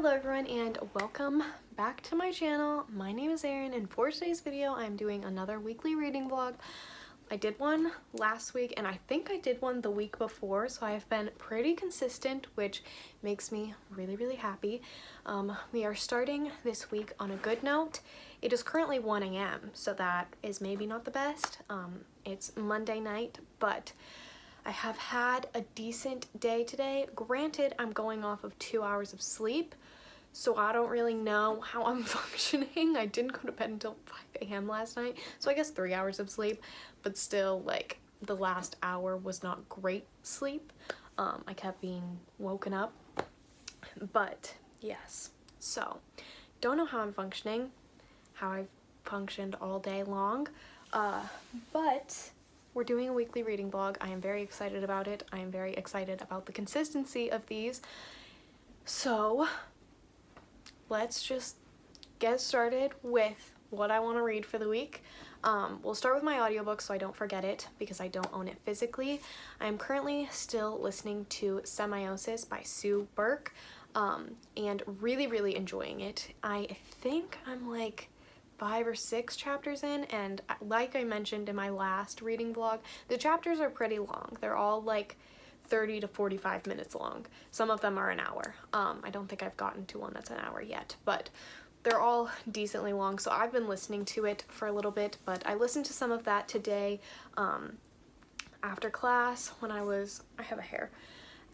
Hello everyone and welcome back to my channel. My name is Erin and for today's video I'm doing another weekly reading vlog. I did one last week and I think I did one the week before, so I've been pretty consistent, which makes me really happy. We are starting this week on a good note. It is currently 1 a.m. so that is maybe not the best. It's Monday night, but I have had a decent day today. Granted, I'm going off of 2 hours of sleep, so I don't really know how I'm functioning. I didn't go to bed until 5 a.m. last night, so I guess 3 hours of sleep, but still, like, the last hour was not great sleep. I kept being woken up, but yes. So, don't know how I'm functioning, how I've functioned all day long, but we're doing a weekly reading vlog. I am very excited about it. I am very excited about the consistency of these. So let's just get started with what I want to read for the week. We'll start with my audiobook so I don't forget it because I don't own it physically. I am currently still listening to Semiosis by Sue Burke and really enjoying it. I think I'm like 5 or 6 chapters in, and like I mentioned in my last reading vlog, the chapters are pretty long. They're all like 30 to 45 minutes long. Some of them are an hour. I don't think I've gotten to one that's an hour yet, but they're all decently long, so I've been listening to it for a little bit, but I listened to some of that today after class when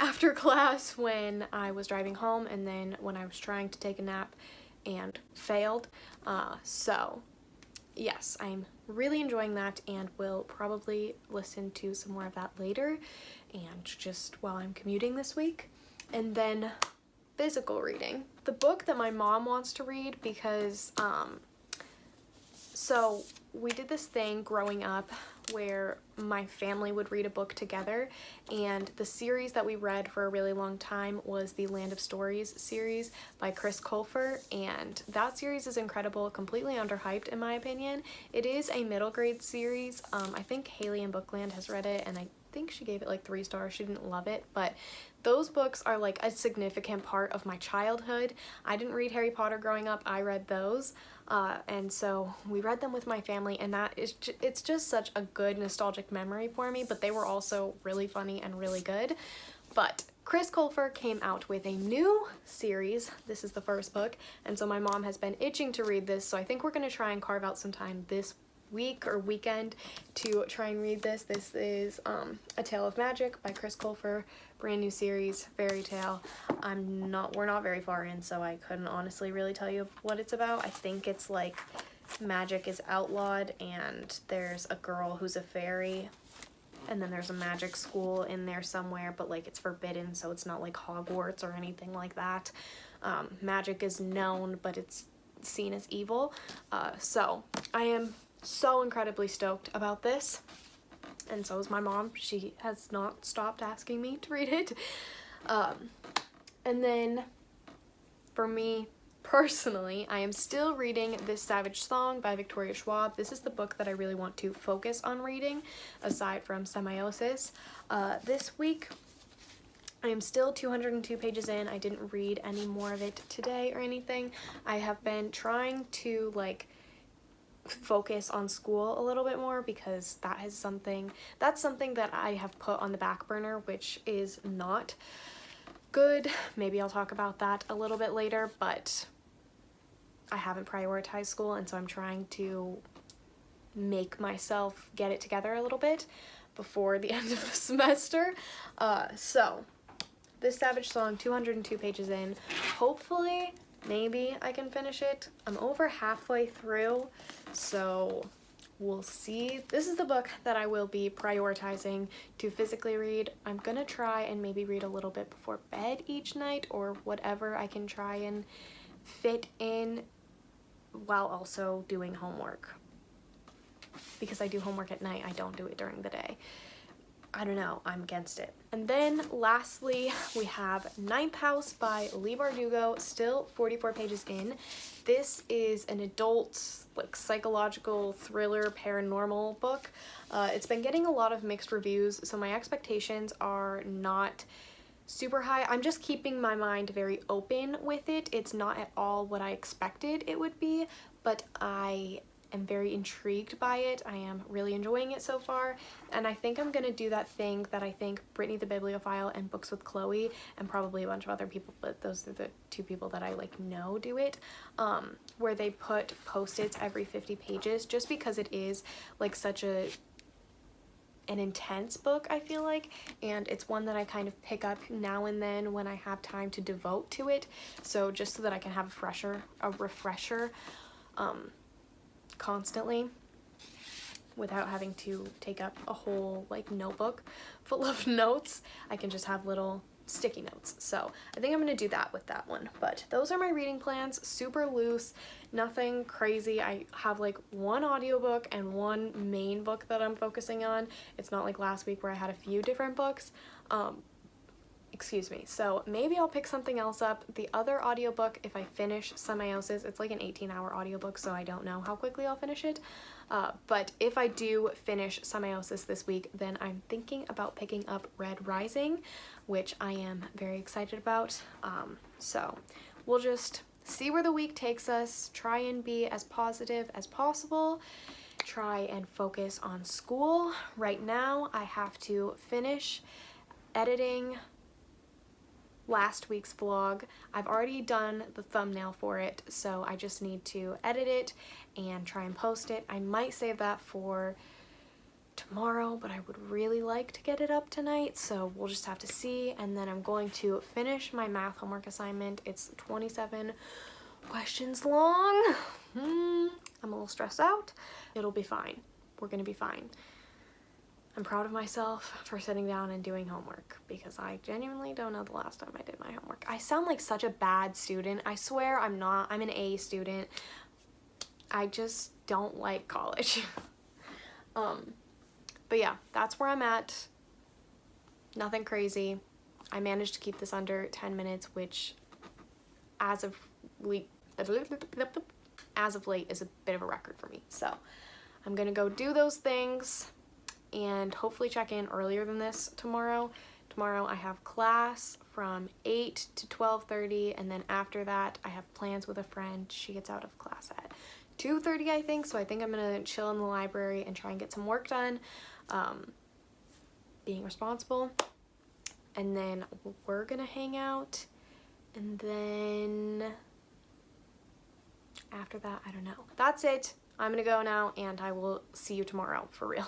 after class when I was driving home, and then when I was trying to take a nap and failed. So yes, I'm really enjoying that and will probably listen to some more of that later and just while I'm commuting this week. And then physical reading. The book that my mom wants to read because so we did this thing growing up where my family would read a book together, and the series that we read for a really long time was the Land of Stories series by Chris Colfer, and that series is incredible, completely underhyped in my opinion. It is a middle grade series. I think Haley in Bookland has read it and I think she gave it like 3 stars. She didn't love it, but those books are like a significant part of my childhood. I didn't read Harry Potter growing up. I read those. And so we read them with my family, and it's just such a good nostalgic memory for me, but they were also really funny and really good. But Chris Colfer came out with a new series. This is the first book, and so my mom has been itching to read this, so I think we're going to try and carve out some time this week or weekend to try and read this. This is A Tale of Magic by Chris Colfer, brand new series, fairy tale. We're not very far in, so I couldn't honestly really tell you what it's about. I think it's like magic is outlawed and there's a girl who's a fairy, and then there's a magic school in there somewhere, but like it's forbidden, so it's not like Hogwarts or anything like that. Magic is known, but it's seen as evil. So I am so incredibly stoked about this, and so is my mom. She has not stopped asking me to read it. And then for me personally, I am still reading This Savage Song by Victoria Schwab. This is the book that I really want to focus on reading aside from Semiosis. This week I am still 202 pages in. I didn't read any more of it today or anything. I have been trying to like focus on school a little bit more because that's something that I have put on the back burner, which is not good. Maybe I'll talk about that a little bit later, but I haven't prioritized school, and so I'm trying to make myself get it together a little bit before the end of the semester. So This Savage Song, 202 pages in. Hopefully maybe I can finish it. I'm over halfway through, so we'll see. This is the book that I will be prioritizing to physically read. I'm gonna try and maybe read a little bit before bed each night, or whatever I can try and fit in while also doing homework. Because I do homework at night, I don't do it during the day. I don't know, I'm against it. And then lastly, we have Ninth House by Leigh Bardugo, still 44 pages in. This is an adult, like, psychological thriller paranormal book. It's been getting a lot of mixed reviews, so my expectations are not super high. I'm just keeping my mind very open with it. It's not at all what I expected it would be, but I am very intrigued by it. I am really enjoying it so far, and I think I'm gonna do that thing that I think Brittany the Bibliophile and Books with Chloe and probably a bunch of other people, but those are the two people that I like know do it, where they put post-its every 50 pages, just because it is like such an intense book, I feel like, and it's one that I kind of pick up now and then when I have time to devote to it, so just so that I can have a refresher constantly without having to take up a whole like notebook full of notes. I can just have little sticky notes. So I think I'm gonna do that with that one. But those are my reading plans, super loose, nothing crazy. I have like one audiobook and one main book that I'm focusing on. It's not like last week where I had a few different books. Excuse me. So maybe I'll pick something else up. The other audiobook, if I finish Semiosis, it's like an 18-hour audiobook, so I don't know how quickly I'll finish it. But if I do finish Semiosis this week, then I'm thinking about picking up Red Rising, which I am very excited about. So we'll just see where the week takes us, try and be as positive as possible, try and focus on school. Right now, I have to finish editing last week's vlog. I've already done the thumbnail for it, so I just need to edit it and try and post it. I might save that for tomorrow, but I would really like to get it up tonight, so we'll just have to see. And then I'm going to finish my math homework assignment. It's 27 questions long. I'm a little stressed out. It'll be fine. We're gonna be fine. I'm proud of myself for sitting down and doing homework, because I genuinely don't know the last time I did my homework. I sound like such a bad student. I swear I'm not. I'm an A student. I just don't like college. But yeah, that's where I'm at. Nothing crazy. I managed to keep this under 10 minutes, which as of late is a bit of a record for me. So I'm gonna go do those things and hopefully check in earlier than this tomorrow. Tomorrow I have class from 8 to 12:30, and then after that I have plans with a friend. She gets out of class at 2:30, I think, so I think I'm gonna chill in the library and try and get some work done, being responsible. And then we're gonna hang out, and then after that, I don't know. That's it. I'm gonna go now, and I will see you tomorrow, for real.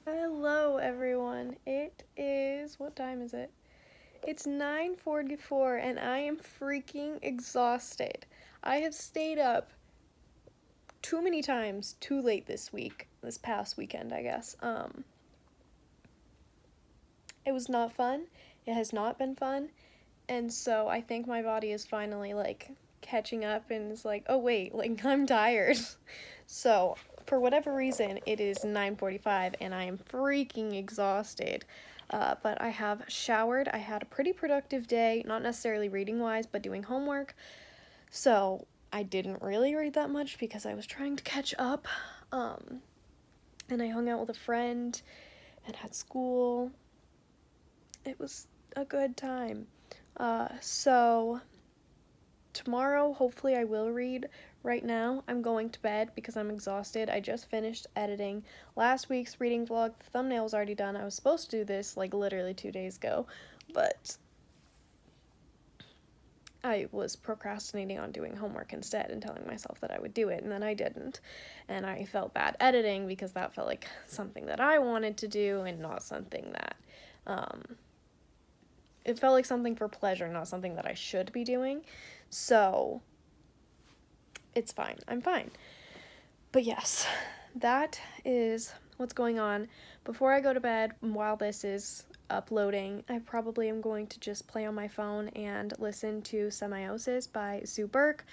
Hello, everyone. It is, what time is it? It's 9:44, and I am freaking exhausted. I have stayed up too many times, too late this past weekend, I guess. It was not fun. It has not been fun, and so I think my body is finally, like, catching up and is like, oh wait, like, I'm tired. So for whatever reason, it is 9:45 and I am freaking exhausted. But I have showered. I had a pretty productive day, not necessarily reading wise, but doing homework. So I didn't really read that much because I was trying to catch up. And I hung out with a friend and had school. It was a good time. So tomorrow, hopefully I will read. Right now, I'm going to bed because I'm exhausted. I just finished editing last week's reading vlog. The thumbnail was already done. I was supposed to do this, like, literally 2 days ago, but I was procrastinating on doing homework instead and telling myself that I would do it, and then I didn't. And I felt bad editing because that felt like something that I wanted to do and not something that, it felt like something for pleasure, not something that I should be doing. So it's fine. I'm fine. But yes, that is what's going on. Before I go to bed, while this is uploading, I probably am going to just play on my phone and listen to Semiosis by Sue Burke.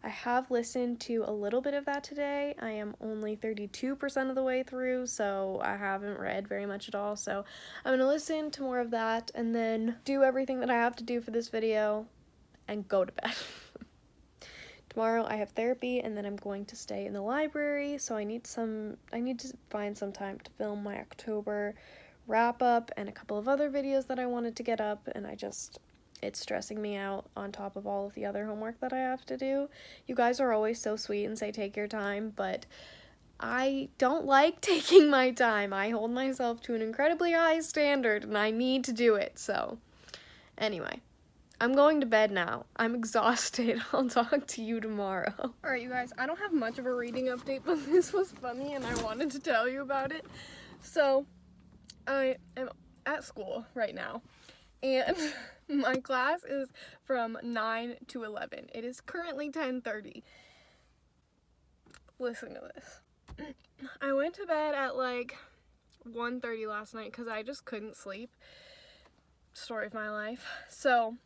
I have listened to a little bit of that today. I am only 32% of the way through, so I haven't read very much at all. So I'm going to listen to more of that and then do everything that I have to do for this video and go to bed. Tomorrow I have therapy, and then I'm going to stay in the library, so I need to find some time to film my October wrap up and a couple of other videos that I wanted to get up, and I just it's stressing me out on top of all of the other homework that I have to do. You guys are always so sweet and say take your time, but I don't like taking my time. I hold myself to an incredibly high standard and I need to do it. So anyway, I'm going to bed now. I'm exhausted. I'll talk to you tomorrow. Alright, you guys, I don't have much of a reading update, but this was funny and I wanted to tell you about it. So, I am at school right now, and my class is from 9 to 11. It is currently 10:30. Listen to this. I went to bed at like 1:30 last night because I just couldn't sleep. Story of my life. So,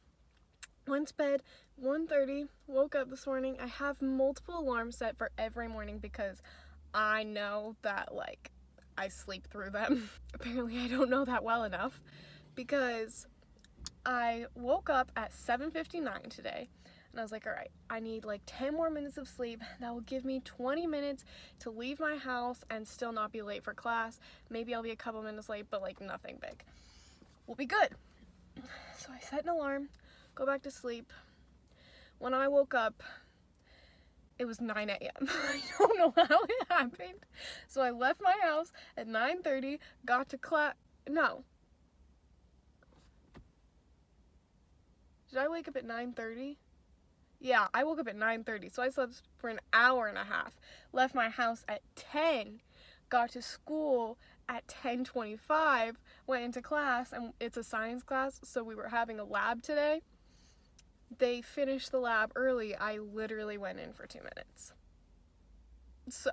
went to bed 1:30, woke up this morning. I have multiple alarms set for every morning because I know that like I sleep through them. Apparently I don't know that well enough because I woke up at 7:59 today and I was like, all right, I need like 10 more minutes of sleep. That will give me 20 minutes to leave my house and still not be late for class. Maybe I'll be a couple minutes late, but like nothing big. We'll be good. So I set an alarm, go back to sleep. When I woke up, it was 9 a.m. I don't know how it happened. So I left my house at 9:30, got to class. No. Did I wake up at 9:30? Yeah, I woke up at 9:30. So I slept for an hour and a half. Left my house at 10. Got to school at 10:25. Went into class, and it's a science class, so we were having a lab today. They finished the lab early. I literally went in for 2 minutes. So,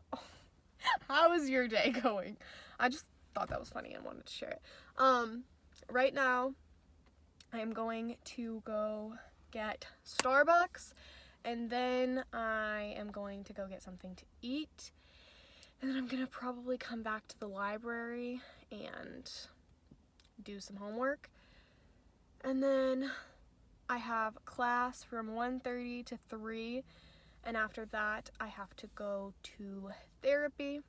how is your day going? I just thought that was funny and wanted to share it. Right now, I am going to go get Starbucks, and then I am going to go get something to eat, and then I'm gonna probably come back to the library and do some homework, and then I have class from 1:30 to 3, and after that I have to go to therapy,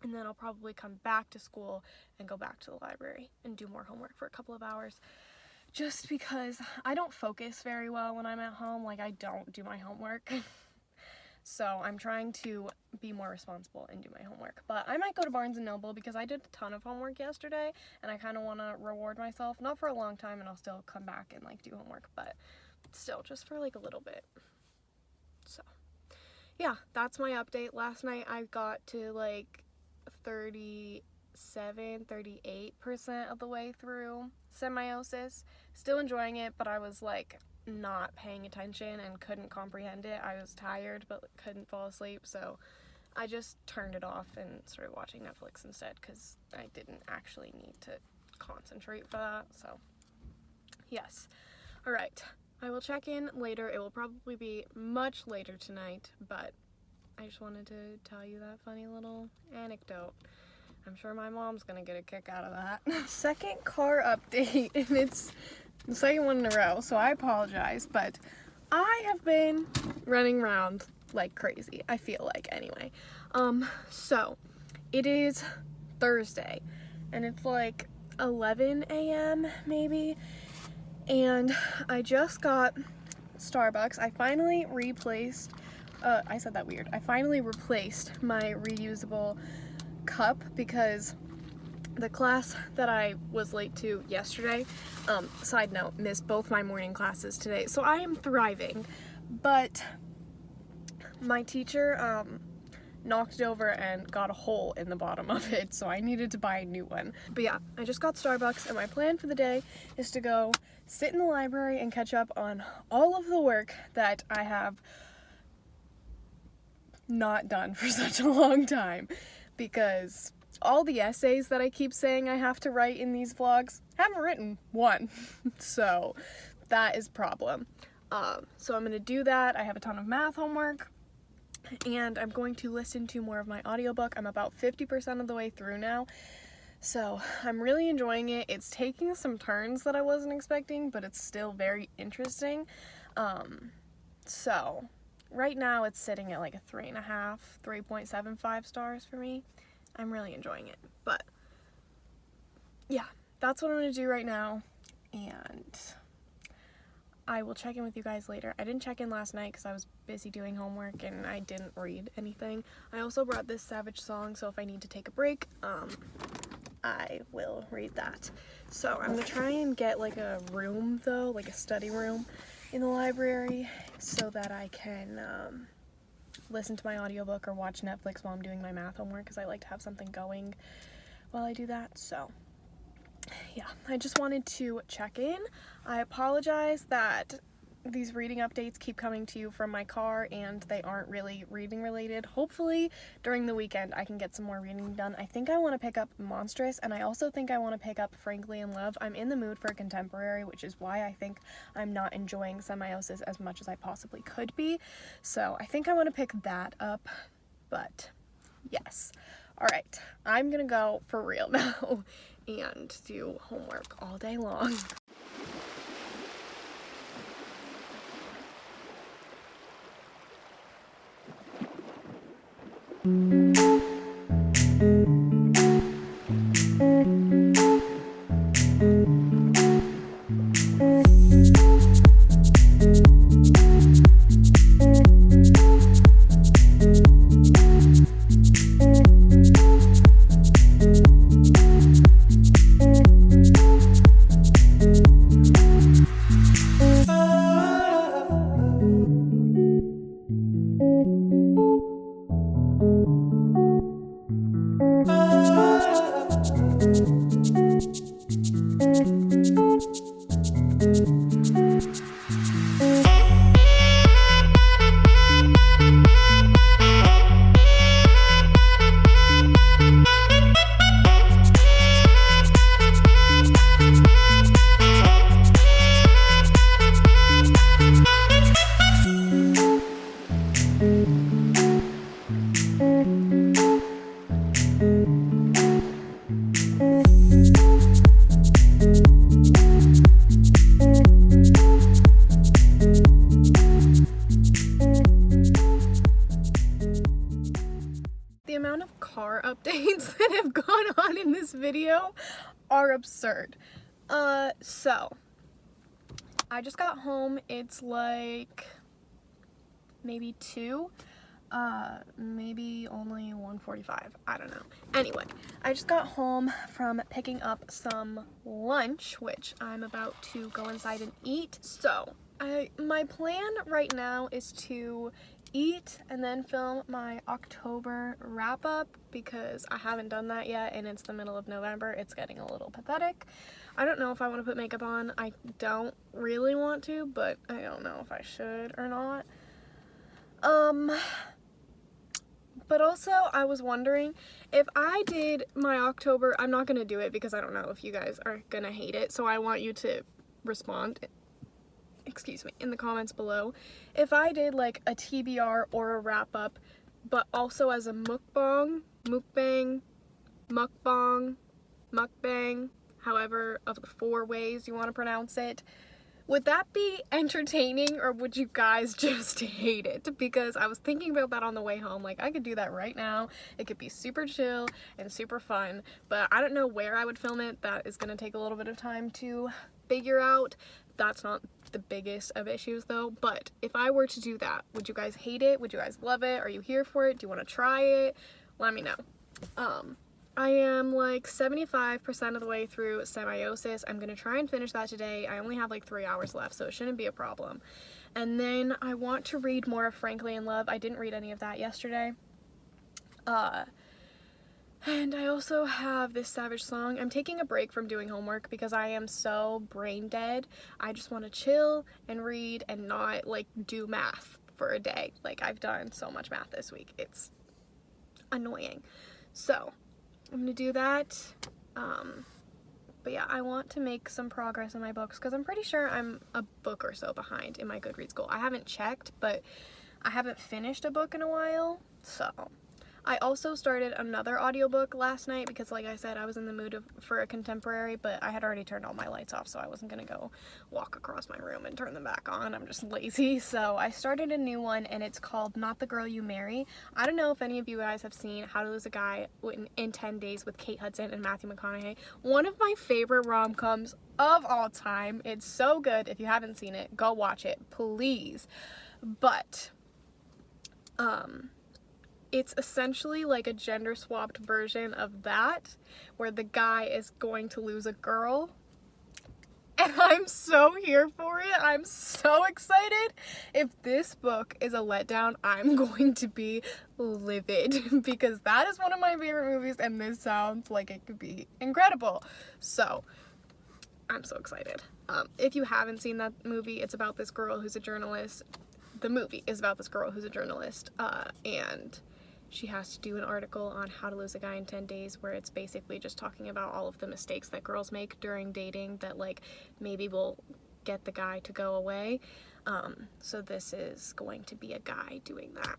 and then I'll probably come back to school and go back to the library and do more homework for a couple of hours, just because I don't focus very well when I'm at home. Like, I don't do my homework. So I'm trying to be more responsible and do my homework. But I might go to Barnes & Noble because I did a ton of homework yesterday and I kind of want to reward myself. Not for a long time, and I'll still come back and like do homework, but still just for like a little bit. So yeah, that's my update. Last night I got to like 38% of the way through Semiosis. Still enjoying it, but I was like not paying attention and couldn't comprehend it. I was tired but couldn't fall asleep, so I just turned it off and started watching Netflix instead because I didn't actually need to concentrate for that. So yes. Alright, I will check in later. It will probably be much later tonight, but I just wanted to tell you that funny little anecdote. I'm sure my mom's gonna get a kick out of that. Second car update, and it's the second one in a row, so I apologize, but I have been running around like crazy, I feel like, anyway. So it is Thursday, and it's like 11 a.m. maybe, and I just got Starbucks. I finally replaced, I said that weird, I finally replaced my reusable cup because the class that I was late to yesterday, side note, missed both my morning classes today, so I am thriving, but my teacher knocked it over and got a hole in the bottom of it, so I needed to buy a new one. But yeah, I just got Starbucks, and my plan for the day is to go sit in the library and catch up on all of the work that I have not done for such a long time, because all the essays that I keep saying I have to write in these vlogs, haven't written one. So that is a problem. So I'm gonna do that. I have a ton of math homework, and I'm going to listen to more of my audiobook. I'm about 50% of the way through now, so I'm really enjoying it. It's taking some turns that I wasn't expecting, but it's still very interesting. So right now it's sitting at like a 3.5, 3.75 stars for me. I'm really enjoying it, but yeah, that's what I'm gonna do right now, and I will check in with you guys later. I didn't check in last night because I was busy doing homework and I didn't read anything. I also brought this Savage song, so if I need to take a break, I will read that. So I'm gonna try and get like a room though, like a study room in the library, so that I can listen to my audiobook or watch Netflix while I'm doing my math homework, because I like to have something going while I do that. So yeah, I just wanted to check in. I apologize that these reading updates keep coming to you from my car and they aren't really reading related. Hopefully during the weekend I can get some more reading done. I think I want to pick up Monstrous, and I also think I want to pick up Frankly in Love. I'm in the mood for a contemporary, which is why I think I'm not enjoying Semiosis as much as I possibly could be. So I think I want to pick that up, but yes. Alright, I'm gonna go for real now and do homework all day long. The amount of car updates that have gone on in this video are absurd. So I just got home. It's like maybe 2, maybe only 1:45. I don't know. Anyway, I just got home from picking up some lunch, which I'm about to go inside and eat. So my plan right now is to eat and then film my October wrap up, because I haven't done that yet and it's the middle of November. It's getting a little pathetic. I don't know if I want to put makeup on. I don't really want to, but I don't know if I should or not. But also I was wondering if I did my October, I'm not gonna do it because I don't know if you guys are gonna hate it, so I want you to respond, excuse me, in the comments below. If I did like a TBR or a wrap up, but also as a mukbang, however of the 4 ways you want to pronounce it, would that be entertaining or would you guys just hate it? Because I was thinking about that on the way home. Like, I could do that right now. It could be super chill and super fun, but I don't know where I would film it. That is going to take a little bit of time to figure out. That's not the biggest of issues though, but if I were to do that, would you guys hate it? Would you guys love it? Are you here for it? Do you want to try it? Let me know. I am like 75% of the way through Semiosis. I'm gonna try and finish that today. I only have like 3 hours left, so it shouldn't be a problem. And then I want to read more of Frankly in Love. I didn't read any of that yesterday. And I also have this Savage song. I'm taking a break from doing homework because I am so brain dead. I just want to chill and read and not like do math for a day. Like, I've done so much math this week. It's annoying. So I'm gonna do that. But yeah, I want to make some progress in my books because I'm pretty sure I'm a book or so behind in my Goodreads goal. I haven't checked, but I haven't finished a book in a while, so I also started another audiobook last night because, like I said, I was in the mood for a contemporary, but I had already turned all my lights off, so I wasn't gonna go walk across my room and turn them back on. I'm just lazy. So I started a new one, and it's called Not the Girl You Marry. I don't know if any of you guys have seen How to Lose a Guy in 10 Days with Kate Hudson and Matthew McConaughey. One of my favorite rom-coms of all time. It's so good. If you haven't seen it, go watch it, please. But it's essentially like a gender swapped version of that, where the guy is going to lose a girl. And I'm so here for it. I'm so excited. If this book is a letdown, I'm going to be livid because that is one of my favorite movies and this sounds like it could be incredible. So I'm so excited. If you haven't seen that movie, it's about this girl who's a journalist. The movie is about this girl who's a journalist, and she has to do an article on how to lose a guy in 10 days where it's basically just talking about all of the mistakes that girls make during dating that like maybe will get the guy to go away. So this is going to be a guy doing that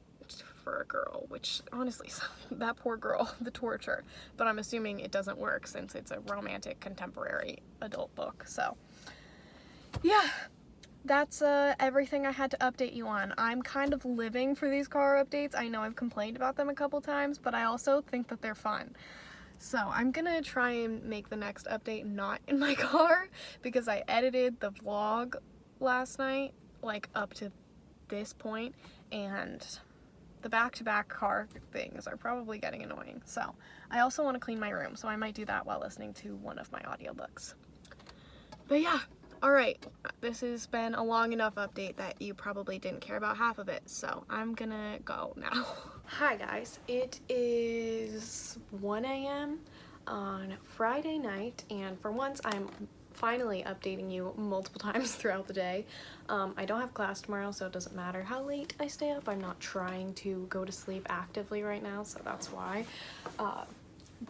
for a girl, which honestly, that poor girl, the torture. But I'm assuming it doesn't work since it's a romantic contemporary adult book. So yeah. That's everything I had to update you on. I'm kind of living for these car updates. I know I've complained about them a couple times, but I also think that they're fun. So I'm gonna try and make the next update not in my car because I edited the vlog last night, like up to this point, and the back-to-back car things are probably getting annoying. So I also want to clean my room, so I might do that while listening to one of my audiobooks. But yeah. Alright, this has been a long enough update that you probably didn't care about half of it, so I'm gonna go now. Hi guys, it is 1 a.m. on Friday night, and for once I'm finally updating you multiple times throughout the day. I don't have class tomorrow, so it doesn't matter how late I stay up. I'm not trying to go to sleep actively right now, so that's why.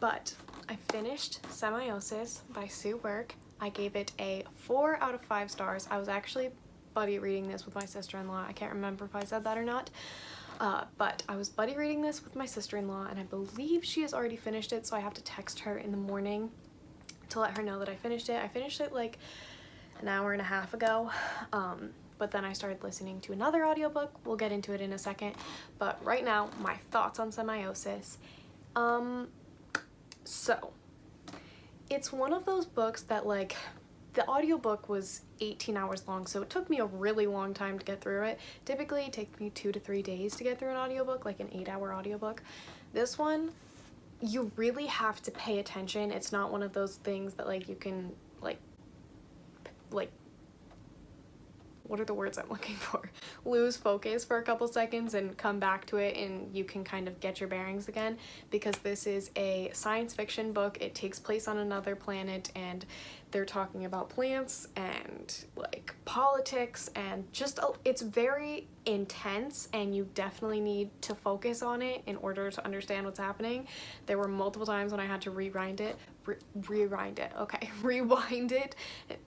But I finished Semiosis by Sue Burke. I gave it a 4 out of 5 stars. I was actually buddy reading this with my sister-in-law. I can't remember if I said that or not. But I was buddy reading this with my sister-in-law, and I believe she has already finished it, so I have to text her in the morning to let her know that I finished it. I finished it like an hour and a half ago, but then I started listening to another audiobook. We'll get into it in a second, but right now, my thoughts on Semiosis. So it's one of those books that, like, the audiobook was 18 hours long, so it took me a really long time to get through it. Typically, it takes me 2 to 3 days to get through an audiobook, like an 8-hour audiobook. This one, you really have to pay attention. It's not one of those things that, like, you can, like, what are the words I'm looking for? Lose focus for a couple seconds and come back to it and you can kind of get your bearings again, because this is a science fiction book. It takes place on another planet and they're talking about plants and like politics and just it's very intense, and you definitely need to focus on it in order to understand what's happening. There were multiple times when I had to rewind it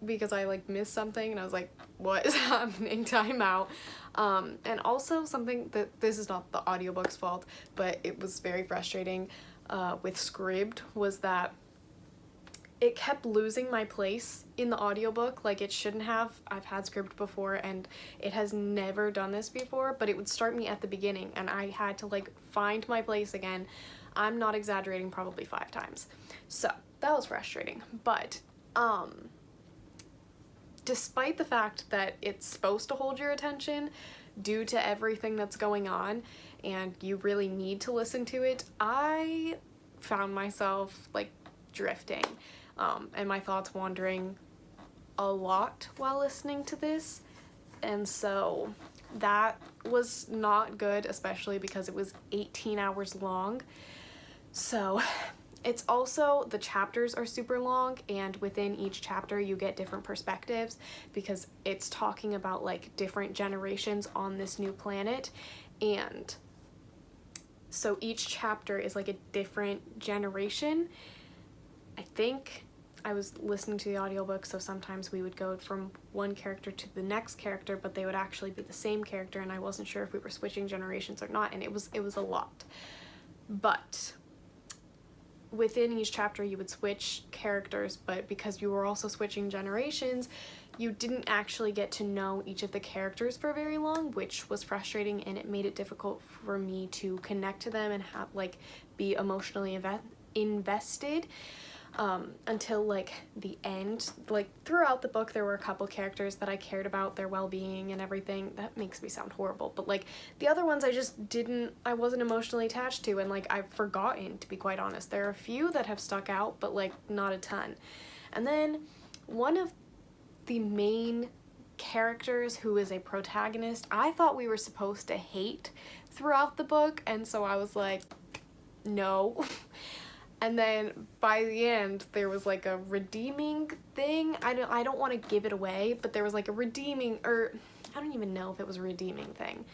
because I like missed something and I was like, what is happening? Time out. And also something that this is not the audiobook's fault, but it was very frustrating with Scribd was that it kept losing my place in the audiobook. Like, it shouldn't have. I've had Scribd before and it has never done this before, but it would start me at the beginning and I had to like find my place again. I'm not exaggerating, probably 5 times. So that was frustrating, but despite the fact that it's supposed to hold your attention due to everything that's going on and you really need to listen to it, I found myself like drifting and my thoughts wandering a lot while listening to this, and so that was not good, especially because it was 18 hours long. So it's also, the chapters are super long, and within each chapter you get different perspectives because it's talking about like different generations on this new planet, and so each chapter is like a different generation. I think I was listening to the audiobook, so sometimes we would go from one character to the next character, but they would actually be the same character, and I wasn't sure if we were switching generations or not, and it was a lot. But within each chapter you would switch characters, but because you were also switching generations, you didn't actually get to know each of the characters for very long, which was frustrating, and it made it difficult for me to connect to them and have like be emotionally invested until like the end. Like throughout the book there were a couple characters that I cared about their well-being and everything. That makes me sound horrible, but like the other ones I wasn't emotionally attached to, and like I've forgotten, to be quite honest. There are a few that have stuck out, but like not a ton. And then one of the main characters, who is a protagonist, I thought we were supposed to hate throughout the book, and so I was like, no. And then by the end there was like a redeeming thing. I don't want to give it away, but there was like a redeeming, or I don't even know if it was a redeeming thing,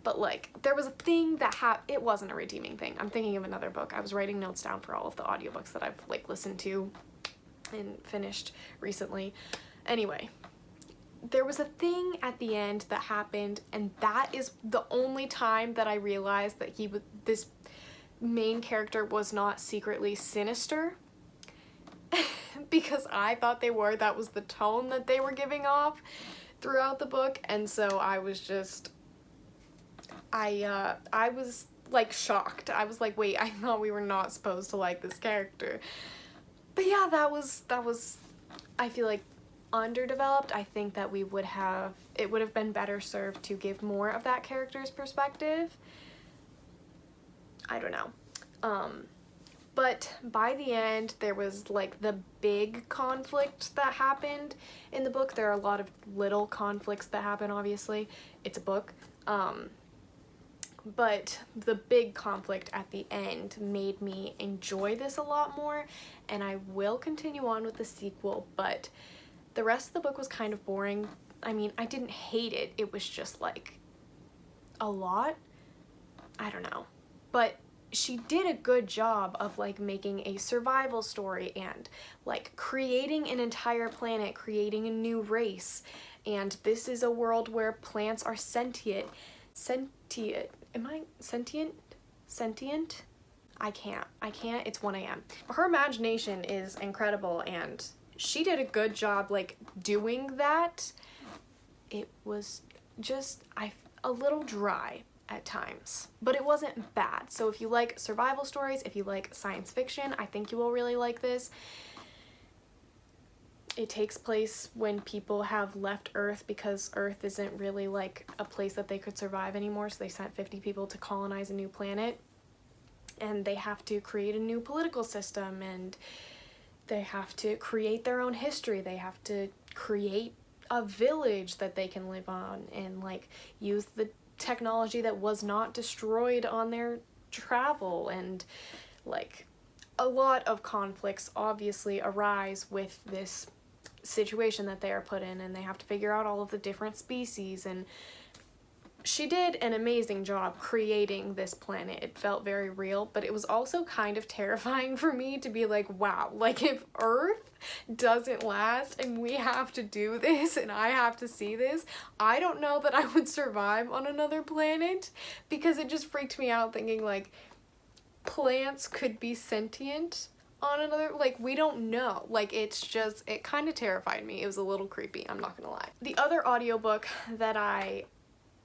but like there was a thing that it wasn't a redeeming thing. I'm thinking of another book. I was writing notes down for all of the audiobooks that I've like listened to and finished recently. Anyway, there was a thing at the end that happened, and that is the only time that I realized that this main character was not secretly sinister, because I thought they were. That was the tone that they were giving off throughout the book, and so I was just, I was like shocked. I was like, wait, I thought we were not supposed to like this character. But yeah, that was, I feel like, underdeveloped. I think that it would have been better served to give more of that character's perspective. I don't know. But by the end, there was like the big conflict that happened in the book. There are a lot of little conflicts that happen, obviously. It's a book. But the big conflict at the end made me enjoy this a lot more, and I will continue on with the sequel, but the rest of the book was kind of boring. I mean, I didn't hate it. It was just like a lot. I don't know. But she did a good job of like making a survival story and like creating an entire planet, creating a new race. And this is a world where plants are sentient. Am I sentient? Sentient? I can't. It's 1 a.m. Her imagination is incredible, and she did a good job like doing that. It was just a little dry at times, but it wasn't bad. So if you like survival stories, if you like science fiction, I think you will really like this. It takes place when people have left Earth because Earth isn't really like a place that they could survive anymore, so they sent 50 people to colonize a new planet, and they have to create a new political system, and they have to create their own history. They have to create a village that they can live on and like use the technology that was not destroyed on their travel, and like a lot of conflicts obviously arise with this situation that they are put in, and they have to figure out all of the different species, and she did an amazing job creating this planet. It felt very real, but it was also kind of terrifying for me to be like, wow, like if Earth doesn't last and we have to do this and I have to see this, I don't know that I would survive on another planet, because it just freaked me out thinking like plants could be sentient on another, like we don't know. Like it kind of terrified me. It was a little creepy, I'm not gonna lie. The other audiobook that I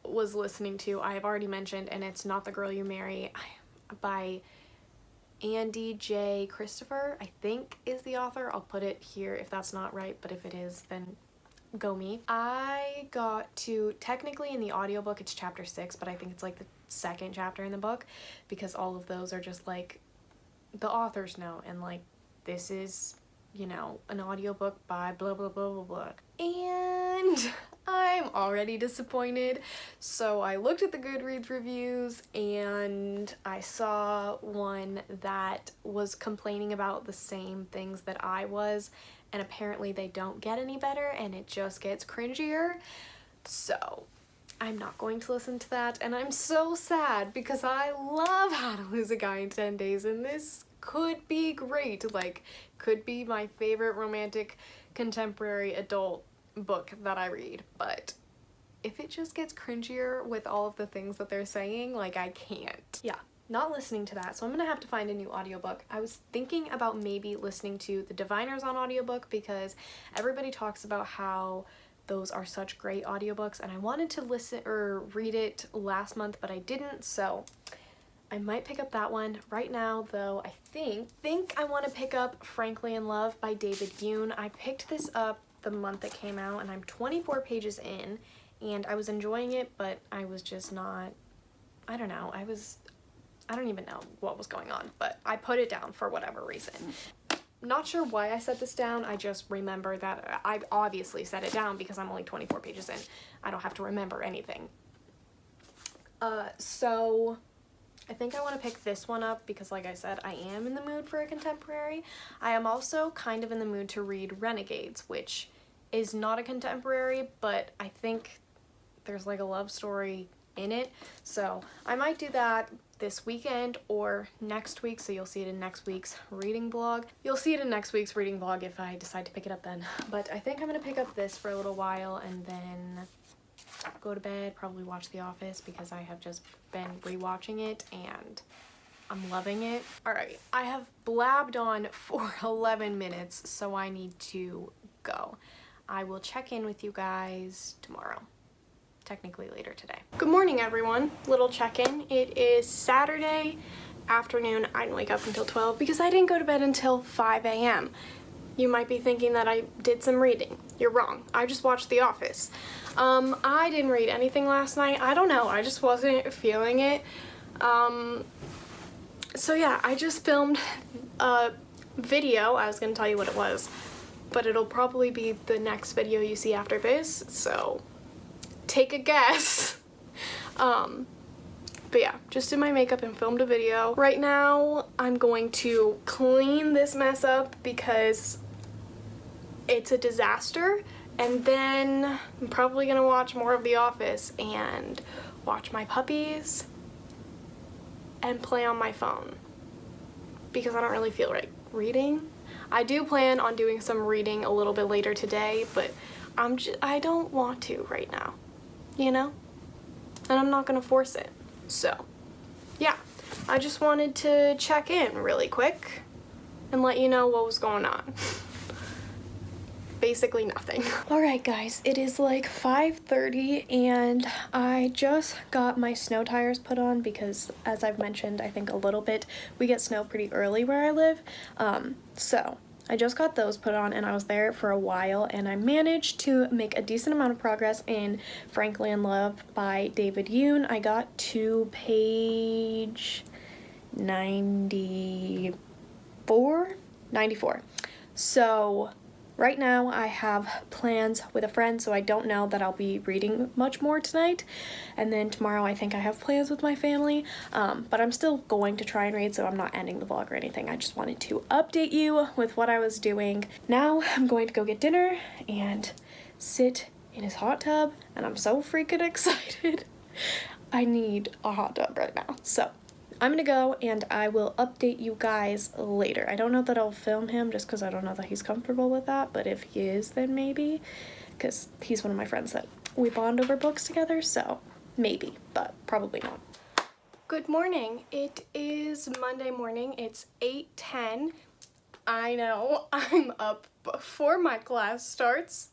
was listening to, I have already mentioned, and it's Not the Girl You Marry by Andy J. Christopher, I think is the author. I'll put it here if that's not right, but if it is, then go me. I got to, technically in the audiobook it's chapter 6, but I think it's like the second chapter in the book, because all of those are just like the author's note, and like this is, you know, an audiobook by blah blah blah blah blah. And I'm already disappointed. So I looked at the Goodreads reviews and I saw one that was complaining about the same things that I was, and apparently they don't get any better and it just gets cringier. So I'm not going to listen to that, and I'm so sad because I love How to Lose a Guy in 10 Days, and this could be great. Like, could be my favorite romantic contemporary adult book that I read, but if it just gets cringier with all of the things that they're saying, like I can't. Yeah, not listening to that, so I'm gonna have to find a new audiobook. I was thinking about maybe listening to The Diviners on audiobook because everybody talks about how those are such great audiobooks, and I wanted to listen or read it last month, but I didn't, so I might pick up that one. Right now, though, I think I want to pick up Frankly in Love by David Yoon. I picked this up the month it came out, and I'm 24 pages in, and I was enjoying it, but I was just not, I don't know, I don't even know what was going on, but I put it down for whatever reason. Not sure why I set this down, I just remember that I obviously set it down because I'm only 24 pages in. I don't have to remember anything. So I think I want to pick this one up because, like I said, I am in the mood for a contemporary. I am also kind of in the mood to read Renegades, which is not a contemporary, but I think there's like a love story in it. So I might do that this weekend or next week, so you'll see it in next week's reading vlog. You'll see it in next week's reading vlog if I decide to pick it up then. But I think I'm gonna pick up this for a little while and then go to bed, probably watch The Office because I have just been rewatching it and I'm loving it. Alright, I have blabbed on for 11 minutes, so I need to go. I will check in with you guys tomorrow. Technically later today. Good morning, everyone. Little check-in. It is Saturday afternoon. I didn't wake up until 12 because I didn't go to bed until 5 a.m. You might be thinking that I did some reading. You're wrong. I just watched The Office. I didn't read anything last night. I don't know. I just wasn't feeling it. So yeah, I just filmed a video. I was gonna tell you what it was, but it'll probably be the next video you see after this, so take a guess. But yeah, just did my makeup and filmed a video. Right now, I'm going to clean this mess up because it's a disaster, and then I'm probably gonna watch more of The Office and watch my puppies and play on my phone because I don't really feel like reading. I do plan on doing some reading a little bit later today, but I don't want to right now, you know? And I'm not gonna force it. So, yeah, I just wanted to check in really quick and let you know what was going on. Basically nothing. Alright guys, it is like 5:30 and I just got my snow tires put on because, as I've mentioned, I think a little bit, we get snow pretty early where I live. So I just got those put on and I was there for a while and I managed to make a decent amount of progress in Frankly in Love by David Yoon. I got to page 94. So right now I have plans with a friend, so I don't know that I'll be reading much more tonight. And then tomorrow I think I have plans with my family, but I'm still going to try and read, so I'm not ending the vlog or anything. I just wanted to update you with what I was doing. Now I'm going to go get dinner and sit in his hot tub, and I'm so freaking excited. I need a hot tub right now. So I'm gonna go and I will update you guys later. I don't know that I'll film him just because I don't know that he's comfortable with that, but if he is, then maybe, because he's one of my friends that we bond over books together, so maybe, but probably not. Good morning. It is Monday morning. It's 8:10. I know I'm up before my class starts.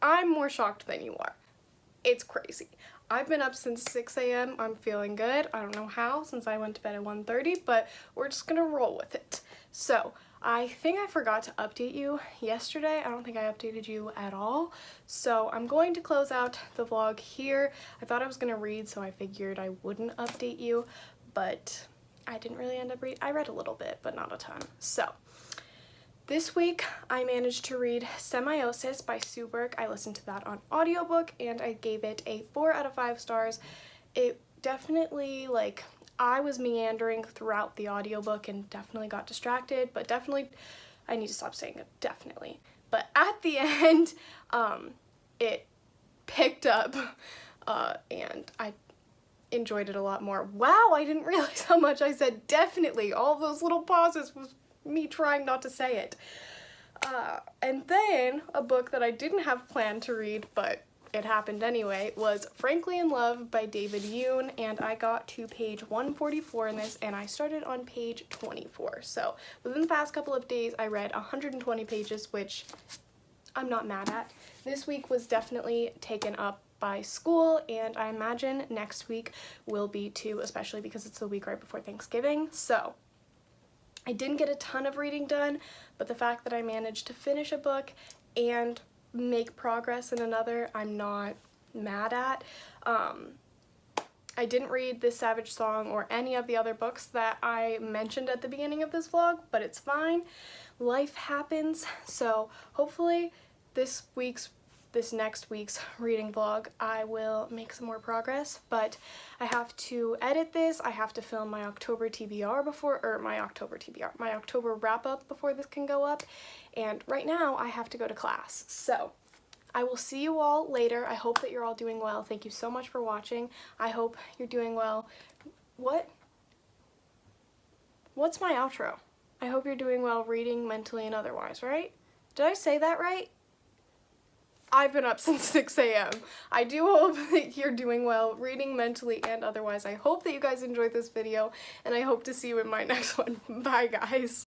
I'm more shocked than you are. It's crazy. I've been up since 6 a.m. I'm feeling good. I don't know how, since I went to bed at 1:30, but we're just gonna roll with it. So, I think I forgot to update you yesterday. I don't think I updated you at all. So, I'm going to close out the vlog here. I thought I was gonna read, so I figured I wouldn't update you, but I didn't really end up reading. I read a little bit, but not a ton. So, this week, I managed to read Semiosis by Sue Burke. I listened to that on audiobook and I gave it a 4 out of 5 stars. It definitely, I was meandering throughout the audiobook and definitely got distracted, but definitely, I need to stop saying it, definitely. But at the end, it picked up and I enjoyed it a lot more. Wow, I didn't realize how much I said definitely. All those little pauses was me trying not to say it. And then a book that I didn't have planned to read, but it happened anyway, was Frankly in Love by David Yoon, and I got to page 144 in this, and I started on page 24. So within the past couple of days, I read 120 pages, which I'm not mad at. This week was definitely taken up by school, and I imagine next week will be too, especially because it's the week right before Thanksgiving. So I didn't get a ton of reading done, but the fact that I managed to finish a book and make progress in another, I'm not mad at. I didn't read This Savage Song or any of the other books that I mentioned at the beginning of this vlog, but it's fine. Life happens, so hopefully this next week's reading vlog, I will make some more progress, but I have to edit this, I have to film my October TBR my October wrap-up before this can go up, and right now I have to go to class. So I will see you all later. I hope that you're all doing well. Thank you so much for watching. I hope you're doing well. What's my outro? I hope you're doing well reading, mentally, and otherwise, right? Did I say that right? I've been up since 6 a.m. I do hope that you're doing well reading, mentally, and otherwise. I hope that you guys enjoyed this video, and I hope to see you in my next one. Bye, guys.